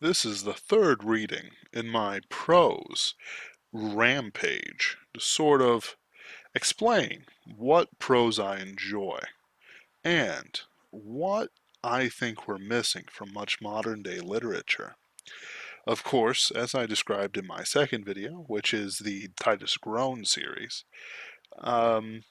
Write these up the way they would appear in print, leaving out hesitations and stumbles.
This is the third reading in my prose rampage to sort of explain what prose I enjoy and what I think we're missing from much modern day literature. Of course, as I described in my second video, which is the Titus Groan series, um,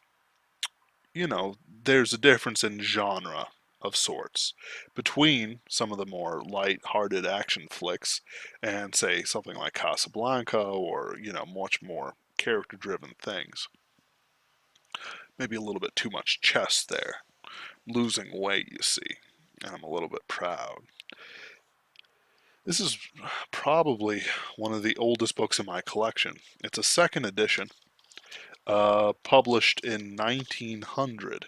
there's a difference in genre of sorts between some of the more light-hearted action flicks and, say, something like Casablanca or, much more character-driven things. Maybe a little bit too much chest there. Losing weight, you see, and I'm a little bit proud. This is probably one of the oldest books in my collection. It's a second edition, published in 1900.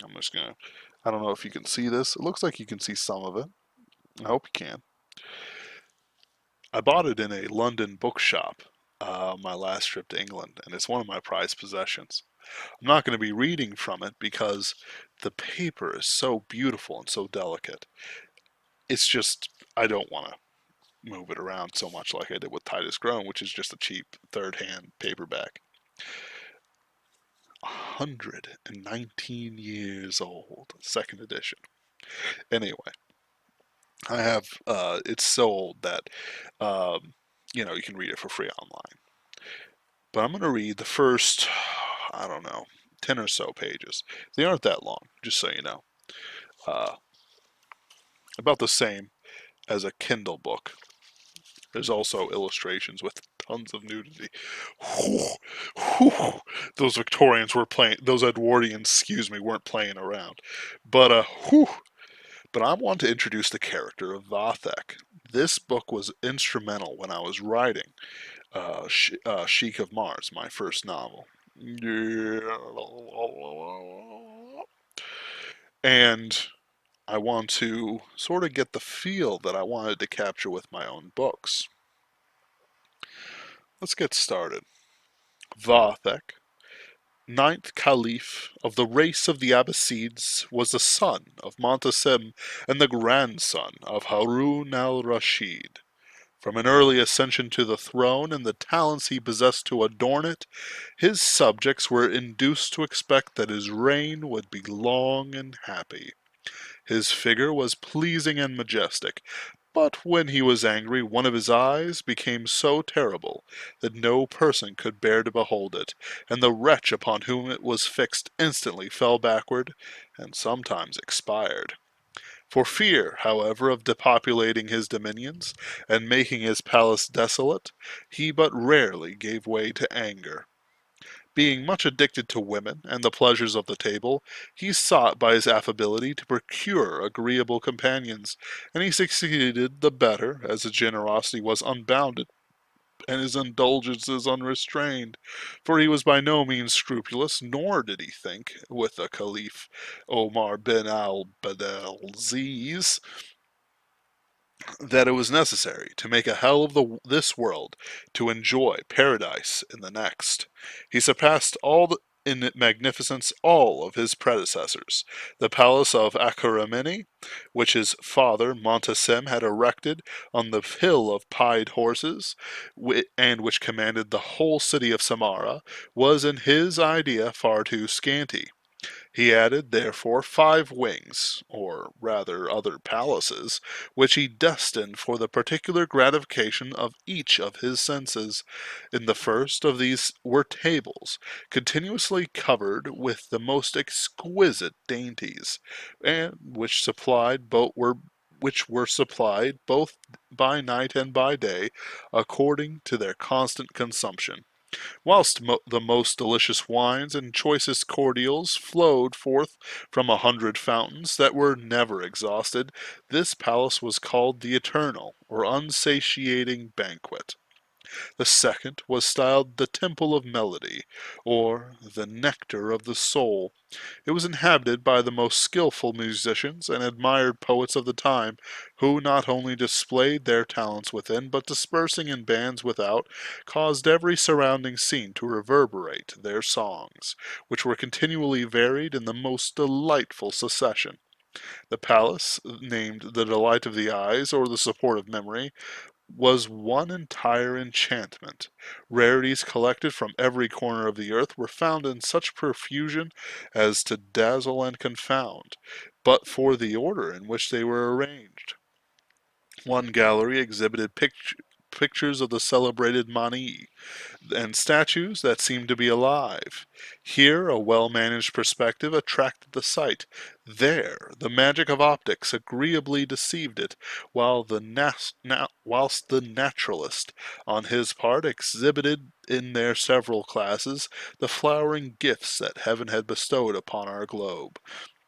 I'm just gonna, I don't know if you can see this. It looks like you can see some of it. I hope you can. I bought it in a London bookshop my last trip to England, and it's one of my prized possessions. I'm not going to be reading from it because the paper is so beautiful and so delicate. It's just, I don't want to move it around so much like I did with Titus Grown, which is just a cheap third-hand paperback. 119 years old, second edition. Anyway, I have, it's so old that, you can read it for free online. But I'm going to read the first, I don't know, 10 or so pages. They aren't that long, just so you know. Uh, about the same as a Kindle book. There's also illustrations with tons of nudity. Whew, whew. Those Victorians were playing, those Edwardians, excuse me, weren't playing around. But, whew. But I want to introduce the character of Vathek. This book was instrumental when I was writing Sheik of Mars, my first novel. And I want to sort of get the feel that I wanted to capture with my own books. Let's get started. Vathek, ninth Caliph of the race of the Abbasids, was the son of Montasim and the grandson of Harun al-Rashid. From an early ascension to the throne and the talents he possessed to adorn it, his subjects were induced to expect that his reign would be long and happy. His figure was pleasing and majestic, but when he was angry one of his eyes became so terrible that no person could bear to behold it, and the wretch upon whom it was fixed instantly fell backward, and sometimes expired. For fear, however, of depopulating his dominions, and making his palace desolate, he but rarely gave way to anger. Being much addicted to women and the pleasures of the table, he sought by his affability to procure agreeable companions, and he succeeded the better, as his generosity was unbounded and his indulgences unrestrained, for he was by no means scrupulous, nor did he think, with the Caliph Omar bin al-Abdelaziz, that it was necessary to make a hell of this world to enjoy paradise in the next. He surpassed in magnificence all of his predecessors. The palace of Acharameni, which his father Montasim had erected on the hill of pied horses, and which commanded the whole city of Samara, was in his idea far too scanty. He added, therefore, 5 wings, or rather other palaces, which he destined for the particular gratification of each of his senses. In the first of these were tables, continuously covered with the most exquisite dainties, and which were supplied both by night and by day, according to their constant consumption whilst the most delicious wines and choicest cordials flowed forth from 100 fountains that were never exhausted. This palace was called the Eternal, or Unsatiating Banquet. The second was styled the Temple of Melody, or the Nectar of the Soul. It was inhabited by the most skilful musicians and admired poets of the time, who not only displayed their talents within, but dispersing in bands without, caused every surrounding scene to reverberate their songs, which were continually varied in the most delightful succession. The palace, named the Delight of the Eyes or the Support of Memory, was one entire enchantment. Rarities collected from every corner of the earth were found in such profusion as to dazzle and confound, but for the order in which they were arranged. One gallery exhibited pictures of the celebrated Mani, and statues that seemed to be alive. Here, a well managed perspective attracted the sight. There, the magic of optics agreeably deceived it, whilst the naturalist, on his part, exhibited in their several classes the flowering gifts that heaven had bestowed upon our globe.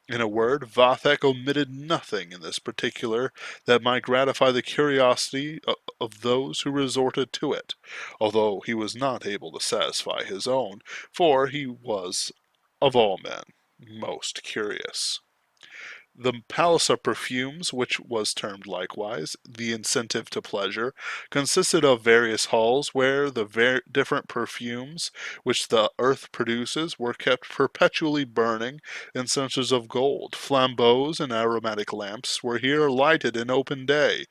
In a word, Vathek omitted nothing in this particular that might gratify the curiosity of those who resorted to it, although he was not able to satisfy his own, for he was, of all men, most curious. The Palace of Perfumes, which was termed likewise the incentive to pleasure, consisted of various halls where the different perfumes which the earth produces were kept perpetually burning in censers of gold. Flambeaux and aromatic lamps were here lighted in open day,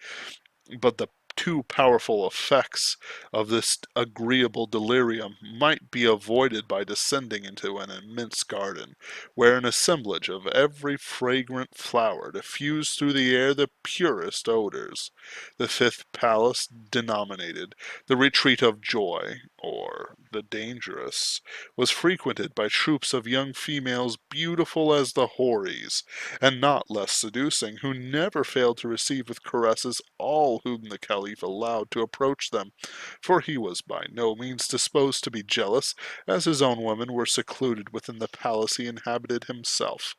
but the too powerful effects of this agreeable delirium might be avoided by descending into an immense garden, where an assemblage of every fragrant flower diffused through the air the purest odors. The fifth palace, denominated the Retreat of Joy, or the Dangerous, was frequented by troops of young females beautiful as the houris, and not less seducing, who never failed to receive with caresses all whom the Caliph allowed to approach them, for he was by no means disposed to be jealous, as his own women were secluded within the palace he inhabited himself.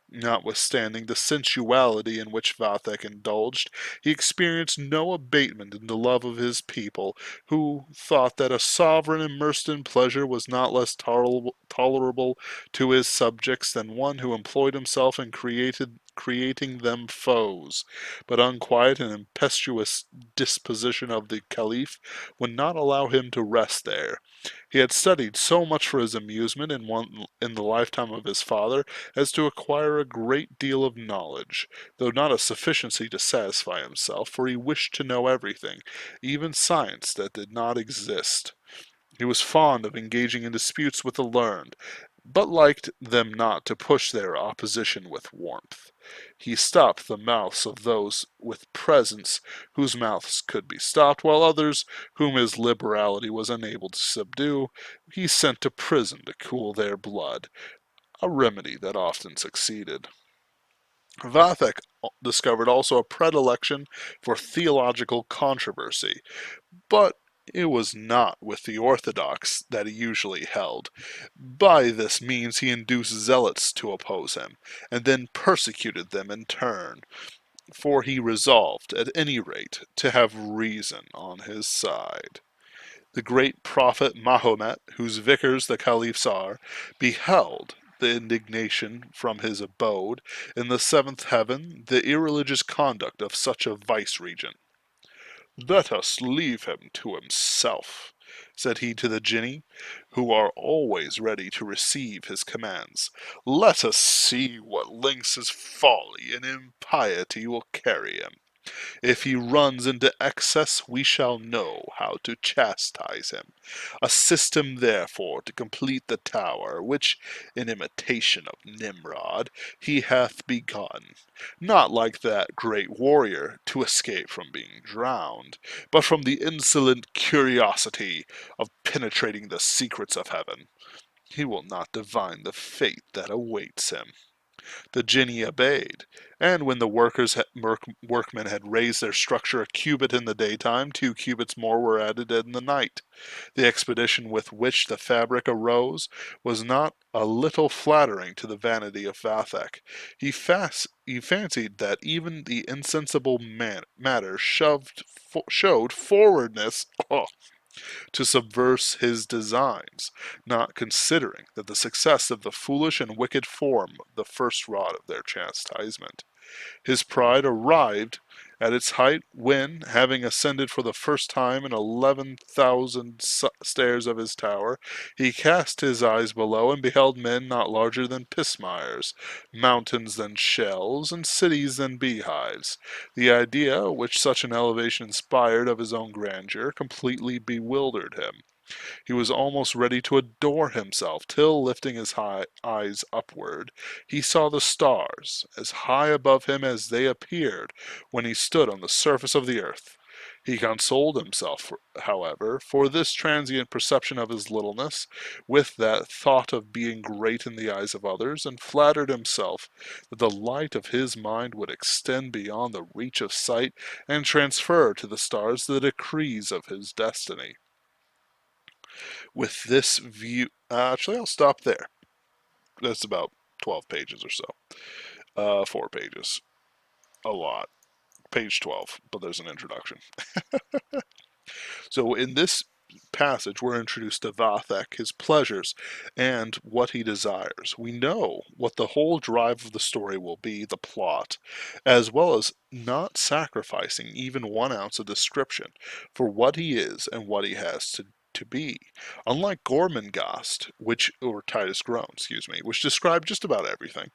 Notwithstanding the sensuality in which Vathek indulged, he experienced no abatement in the love of his people, who thought that a sovereign immersed in pleasure was not less tolerable to his subjects than one who employed himself in creating them foes. But unquiet and impetuous disposition of the Caliph would not allow him to rest there. He had studied so much for his amusement in the lifetime of his father as to acquire a great deal of knowledge, though not a sufficiency to satisfy himself, for he wished to know everything, even science that did not exist. He was fond of engaging in disputes with the learned, but liked them not to push their opposition with warmth. He stopped the mouths of those with presents whose mouths could be stopped, while others, whom his liberality was unable to subdue, he sent to prison to cool their blood, a remedy that often succeeded. Vathek discovered also a predilection for theological controversy, but it was not with the orthodox that he usually held. By this means he induced zealots to oppose him, and then persecuted them in turn, for he resolved, at any rate, to have reason on his side. The great prophet Mahomet, whose vicars the caliphs are, beheld the indignation from his abode in the seventh heaven the irreligious conduct of such a vicegerent. "Let us leave him to himself," said he to the Jinni, who are always ready to receive his commands. "Let us see what lengths his folly and impiety will carry him. If he runs into excess, we shall know how to chastise him. Assist him therefore to complete the tower, which, in imitation of Nimrod, he hath begun, not like that great warrior, to escape from being drowned, but from the insolent curiosity of penetrating the secrets of heaven. He will not divine the fate that awaits him." The Jinni obeyed, and when the workmen had raised their structure a cubit in the daytime, 2 cubits more were added in the night. The expedition with which the fabric arose was not a little flattering to the vanity of Vathek. He fancied that even the insensible matter showed forwardness to subvert his designs, not considering that the success of the foolish and wicked form the first rod of their chastisement. His pride arrived At its height, when, having ascended for the first time in 11,000 stairs of his tower, he cast his eyes below and beheld men not larger than pismires, mountains than shells, and cities than beehives, the idea which such an elevation inspired of his own grandeur completely bewildered him. He was almost ready to adore himself, till, lifting his eyes upward, he saw the stars, as high above him as they appeared when he stood on the surface of the earth. He consoled himself, however, for this transient perception of his littleness, with that thought of being great in the eyes of others, and flattered himself that the light of his mind would extend beyond the reach of sight, and transfer to the stars the decrees of his destiny. With this view, actually, I'll stop there. That's about 12 pages or so. 4 pages. A lot. Page 12, but there's an introduction. So in this passage, we're introduced to Vathek, his pleasures, and what he desires. We know what the whole drive of the story will be, the plot, as well as not sacrificing even 1 ounce of description for what he is and what he has to be. Unlike Gormenghast, or Titus Groan, excuse me, which described just about everything,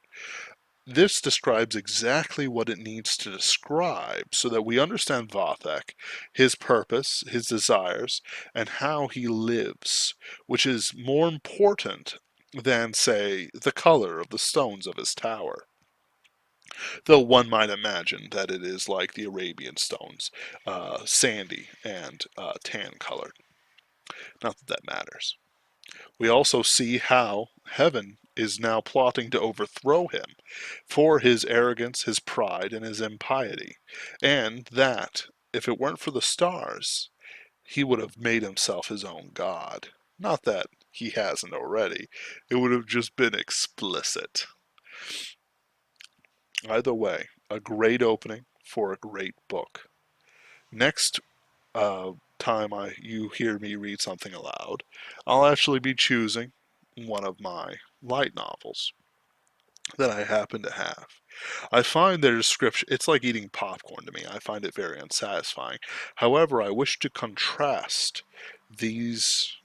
this describes exactly what it needs to describe so that we understand Vathek, his purpose, his desires, and how he lives, which is more important than, say, the color of the stones of his tower. Though one might imagine that it is like the Arabian stones, sandy and tan colored. Not that that matters. We also see how heaven is now plotting to overthrow him for his arrogance, his pride, and his impiety, and that, if it weren't for the stars, he would have made himself his own god. Not that he hasn't already, it would have just been explicit. Either way, a great opening for a great book. Next time you hear me read something aloud, I'll actually be choosing one of my light novels that I happen to have. I find their description, it's like eating popcorn to me. I find it very unsatisfying. However, I wish to contrast these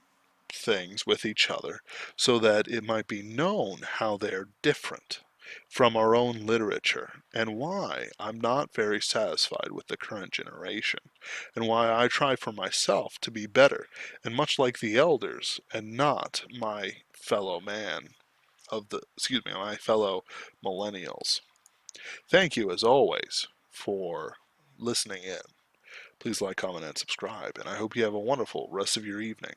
things with each other so that it might be known how they're different from our own literature and why I'm not very satisfied with the current generation and why I try for myself to be better and much like the elders and not my fellow man my fellow millennials. Thank you as always for listening in. Please like, comment, and subscribe, and I hope you have a wonderful rest of your evening.